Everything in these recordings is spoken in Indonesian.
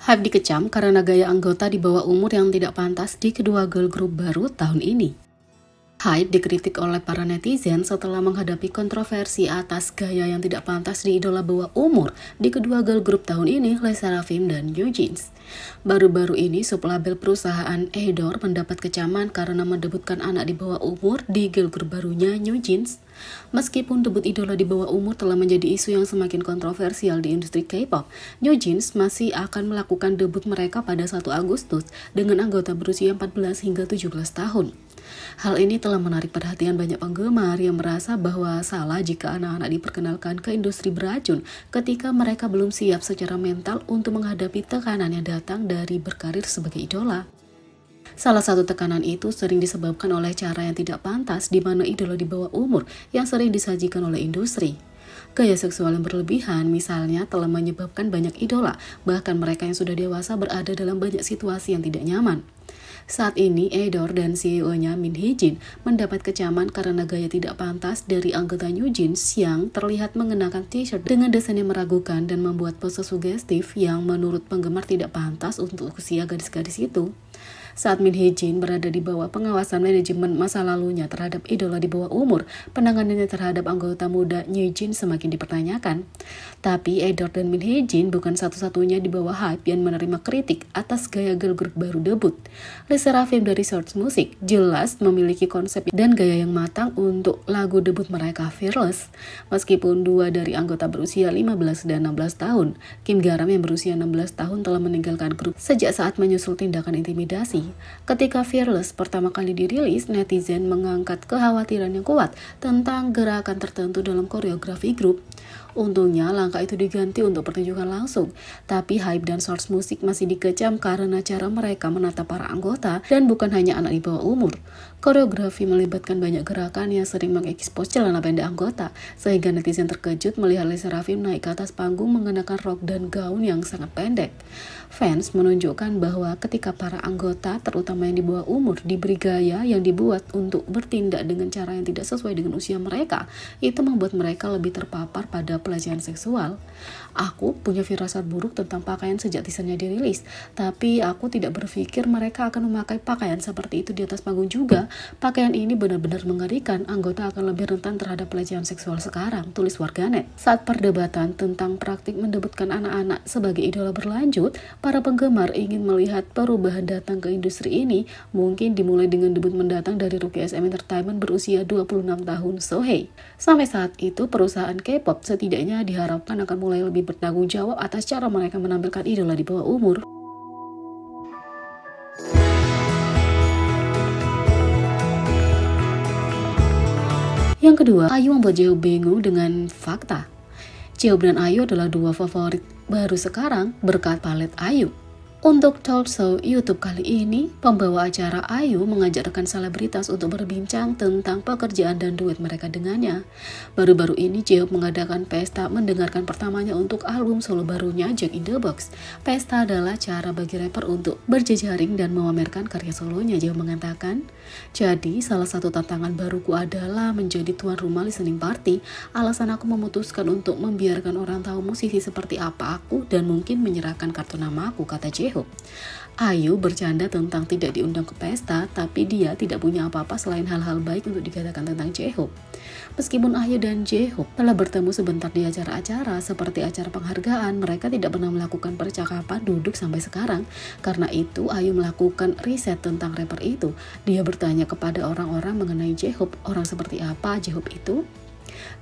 Hype dikecam karena gaya anggota di bawah umur yang tidak pantas di kedua girl group baru tahun ini. Hype dikritik oleh para netizen setelah menghadapi kontroversi atas gaya yang tidak pantas di idola bawah umur di kedua girl group tahun ini, LE SSERAFIM dan New Jeans. Baru-baru ini sublabel perusahaan Adore mendapat kecaman karena mendebutkan anak di bawah umur di girl group barunya New Jeans. Meskipun debut idola di bawah umur telah menjadi isu yang semakin kontroversial di industri K-pop, New Jeans masih akan melakukan debut mereka pada 1 Agustus dengan anggota berusia 14 hingga 17 tahun. Hal ini telah menarik perhatian banyak penggemar yang merasa bahwa salah jika anak-anak diperkenalkan ke industri beracun ketika mereka belum siap secara mental untuk menghadapi tekanan yang datang dari berkarir sebagai idola. Salah satu tekanan itu sering disebabkan oleh cara yang tidak pantas di mana idola di bawah umur yang sering disajikan oleh industri. Gaya seksual yang berlebihan misalnya telah menyebabkan banyak idola, bahkan mereka yang sudah dewasa berada dalam banyak situasi yang tidak nyaman. Saat ini, Adore dan CEO-nya Min Hee-jin mendapat kecaman karena gaya tidak pantas dari anggota New Jeans yang terlihat mengenakan t-shirt dengan desain yang meragukan dan membuat pose sugestif yang menurut penggemar tidak pantas untuk usia gadis-gadis itu. Saat Min Hee-jin berada di bawah pengawasan manajemen masa lalunya terhadap idola di bawah umur, penanganannya terhadap anggota muda New Jeans semakin dipertanyakan. Tapi Adore dan Min Hee-jin bukan satu-satunya di bawah hype yang menerima kritik atas gaya girl group baru debut. LE SSERAFIM dari Source Music jelas memiliki konsep dan gaya yang matang untuk lagu debut mereka Fearless. Meskipun dua dari anggota berusia 15 dan 16 tahun, Kim Garam yang berusia 16 tahun telah meninggalkan grup sejak saat menyusul tindakan intimidasi. Ketika Fearless pertama kali dirilis, netizen mengangkat kekhawatiran yang kuat tentang gerakan tertentu dalam koreografi grup. Untungnya langkah itu diganti untuk pertunjukan langsung, tapi Hype dan Source Music masih dikecam karena cara mereka menata para anggota dan bukan hanya anak di bawah umur. Koreografi melibatkan banyak gerakan yang sering mengekspos celana pendek anggota, sehingga netizen terkejut melihat LE SSERAFIM naik ke atas panggung mengenakan rok dan gaun yang sangat pendek. Fans menunjukkan bahwa ketika para anggota, terutama yang di bawah umur, diberi gaya yang dibuat untuk bertindak dengan cara yang tidak sesuai dengan usia mereka, itu membuat mereka lebih terpapar pada pelecehan seksual. Aku punya firasat buruk tentang pakaian sejak teasernya dirilis, tapi aku tidak berpikir mereka akan memakai pakaian seperti itu di atas panggung juga. Pakaian ini benar-benar mengerikan, anggota akan lebih rentan terhadap pelecehan seksual sekarang, tulis warganet. Saat perdebatan tentang praktik mendebutkan anak-anak sebagai idola berlanjut, para penggemar ingin melihat perubahan datang ke industri ini, mungkin dimulai dengan debut mendatang dari rookie SM Entertainment berusia 26 tahun, Sohei. Sampai saat itu, perusahaan K-pop setidaknya diharapkan akan mulai lebih bertanggung jawab atas cara mereka menampilkan idola di bawah umur. Yang kedua, Ayu membuat J-Hope bingung dengan fakta. J-Hope dan Ayu adalah dua favorit baru sekarang berkat palet Ayu. Untuk talk show YouTube kali ini, pembawa acara Ayu mengajak rekan selebritas untuk berbincang tentang pekerjaan dan duet mereka dengannya. Baru-baru ini J-Hope mengadakan pesta mendengarkan pertamanya untuk album solo barunya Jack in the Box. Pesta adalah cara bagi rapper untuk berjejaring dan memamerkan karya solonya, J-Hope mengatakan. Jadi, salah satu tantangan baruku adalah menjadi tuan rumah listening party. Alasan aku memutuskan untuk membiarkan orang tahu musisi seperti apa aku dan mungkin menyerahkan kartu nama aku, kata J-Hope. Ayu bercanda tentang tidak diundang ke pesta, tapi dia tidak punya apa-apa selain hal-hal baik untuk dikatakan tentang J-Hope. Meskipun Ayu dan J-Hope telah bertemu sebentar di acara-acara seperti acara penghargaan, mereka tidak pernah melakukan percakapan duduk sampai sekarang. Karena itu, Ayu melakukan riset tentang rapper itu. Dia bertanya kepada orang-orang mengenai J-Hope, orang seperti apa J-Hope itu?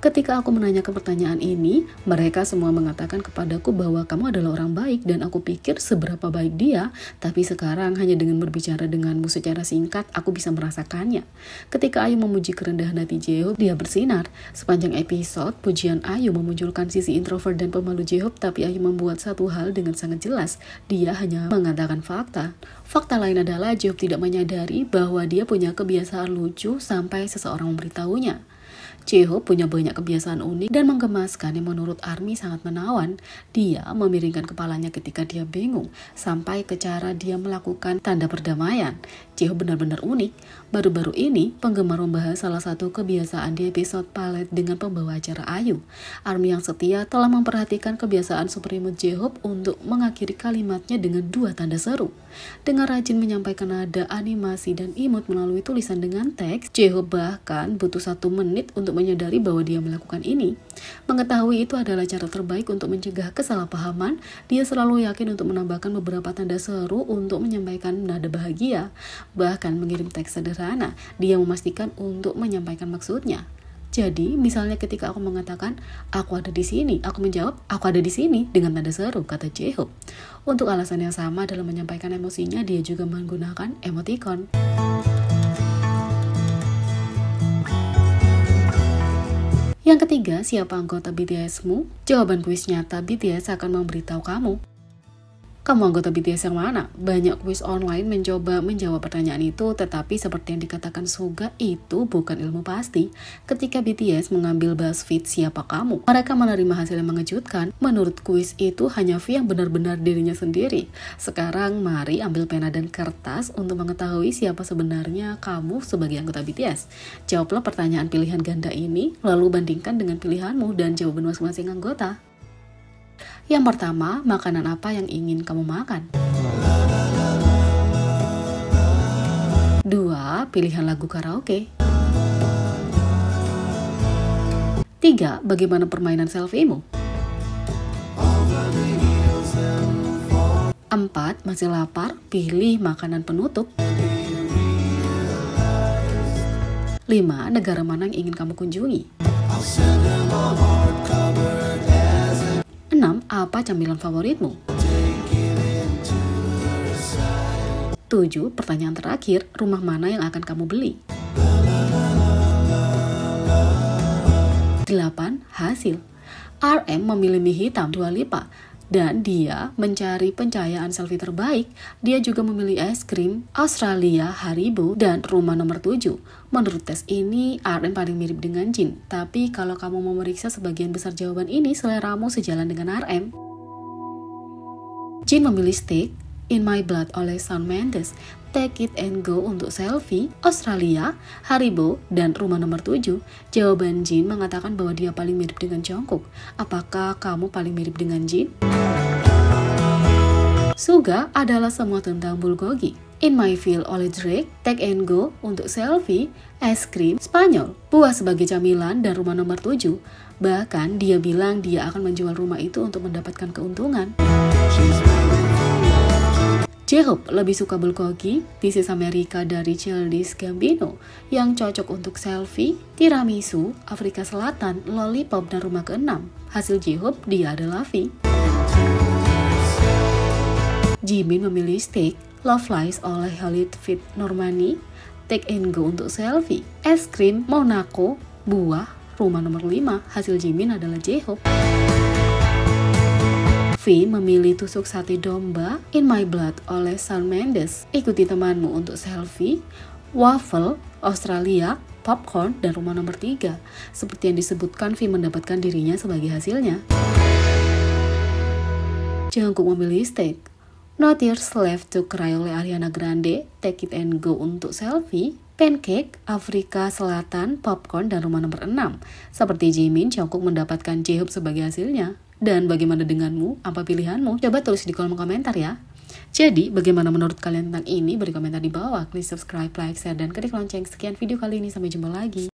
Ketika aku menanyakan pertanyaan ini, mereka semua mengatakan kepadaku bahwa kamu adalah orang baik dan aku pikir seberapa baik dia, tapi sekarang hanya dengan berbicara denganmu secara singkat, aku bisa merasakannya. Ketika Ayu memuji kerendahan hati J-Hope, dia bersinar. Sepanjang episode, pujian Ayu memunculkan sisi introvert dan pemalu J-Hope, tapi Ayu membuat satu hal dengan sangat jelas. Dia hanya mengatakan fakta. Fakta lain adalah J-Hope tidak menyadari bahwa dia punya kebiasaan lucu sampai seseorang memberitahunya. Jae-hope punya banyak kebiasaan unik dan menggemaskan yang menurut ARMY sangat menawan. Dia memiringkan kepalanya ketika dia bingung, sampai ke cara dia melakukan tanda perdamaian. Jae-hope benar-benar unik. Baru-baru ini, penggemar membahas salah satu kebiasaan di episode Palet dengan pembawa acara Ayu. ARMY yang setia telah memperhatikan kebiasaan super imut Jae-hope untuk mengakhiri kalimatnya dengan 2 tanda seru. Dengan rajin menyampaikan nada, animasi, dan imut melalui tulisan dengan teks, Jae-hope bahkan butuh 1 menit untuk menyadari bahwa dia melakukan ini. Mengetahui itu adalah cara terbaik untuk mencegah kesalahpahaman, dia selalu yakin untuk menambahkan beberapa tanda seru untuk menyampaikan nada bahagia. Bahkan mengirim teks sederhana, dia memastikan untuk menyampaikan maksudnya. Jadi, misalnya ketika aku mengatakan, aku ada di sini, aku menjawab, aku ada di sini, dengan tanda seru, kata Jae-hope. Untuk alasan yang sama dalam menyampaikan emosinya, dia juga menggunakan emoticon. Yang ketiga, siapa anggota BTS-mu? Jawaban kuis nyata BTS akan memberitahu kamu. Kamu anggota BTS yang mana? Banyak kuis online mencoba menjawab pertanyaan itu, tetapi seperti yang dikatakan Suga, itu bukan ilmu pasti. Ketika BTS mengambil BuzzFeed siapa kamu, mereka menerima hasil yang mengejutkan. Menurut kuis itu hanya V yang benar-benar dirinya sendiri. Sekarang mari ambil pena dan kertas untuk mengetahui siapa sebenarnya kamu sebagai anggota BTS. Jawablah pertanyaan pilihan ganda ini, lalu bandingkan dengan pilihanmu dan jawaban masing-masing anggota. Yang pertama, makanan apa yang ingin kamu makan? 2. Pilihan lagu karaoke. 3. Bagaimana permainan selfie-mu? 4. Masih lapar? Pilih makanan penutup. 5. Negara mana yang ingin kamu kunjungi? 6. Apa camilan favoritmu? 7. Pertanyaan terakhir, rumah mana yang akan kamu beli? 8. Hasil. RM memilih mie hitam Dua Lipa dan dia mencari pencahayaan selfie terbaik. Dia juga memilih es krim Australia Haribo dan rumah nomor 7. Menurut tes ini, RM paling mirip dengan Jin. Tapi kalau kamu mau memeriksa sebagian besar jawaban ini, seleramu sejalan dengan RM. Jin memilih Stick In My Blood oleh Shawn Mendes, Take It and Go untuk selfie, Australia, Haribo, dan rumah nomor 7. Jawaban Jin mengatakan bahwa dia paling mirip dengan Jungkook. Apakah kamu paling mirip dengan Jin? Suga adalah semua tentang bulgogi. In My Feel oleh Drake, Take and Go untuk selfie, es krim, Spanyol, buah sebagai camilan, dan rumah nomor 7. Bahkan dia bilang dia akan menjual rumah itu untuk mendapatkan keuntungan. Jae-hope lebih suka bulgogi, This is America dari Childish Gambino, yang cocok untuk selfie, tiramisu, Afrika Selatan, lollipop, dan rumah ke-6. Hasil Jae-hope, dia adalah V. Jimin memilih Stick, Love Lies oleh Khalid Fit Normani, Take and Go untuk selfie, es krim, Monaco, buah, rumah nomor 5. Hasil Jimin adalah Jae-hope. V memilih tusuk sate domba, In My Blood oleh Shawn Mendes. Ikuti temanmu untuk selfie, waffle, Australia, popcorn, dan rumah nomor 3. Seperti yang disebutkan, V mendapatkan dirinya sebagai hasilnya. Jungkook memilih Stick, No Tears Left to Cry oleh Ariana Grande, Take It and Go untuk selfie, pancake, Afrika Selatan, popcorn, dan rumah nomor 6. Seperti Jimin, Jungkook mendapatkan Jae-hope sebagai hasilnya. Dan bagaimana denganmu? Apa pilihanmu? Coba tulis di kolom komentar ya. Jadi, bagaimana menurut kalian tentang ini? Beri komentar di bawah. Klik subscribe, like, share, dan klik lonceng. Sekian video kali ini. Sampai jumpa lagi.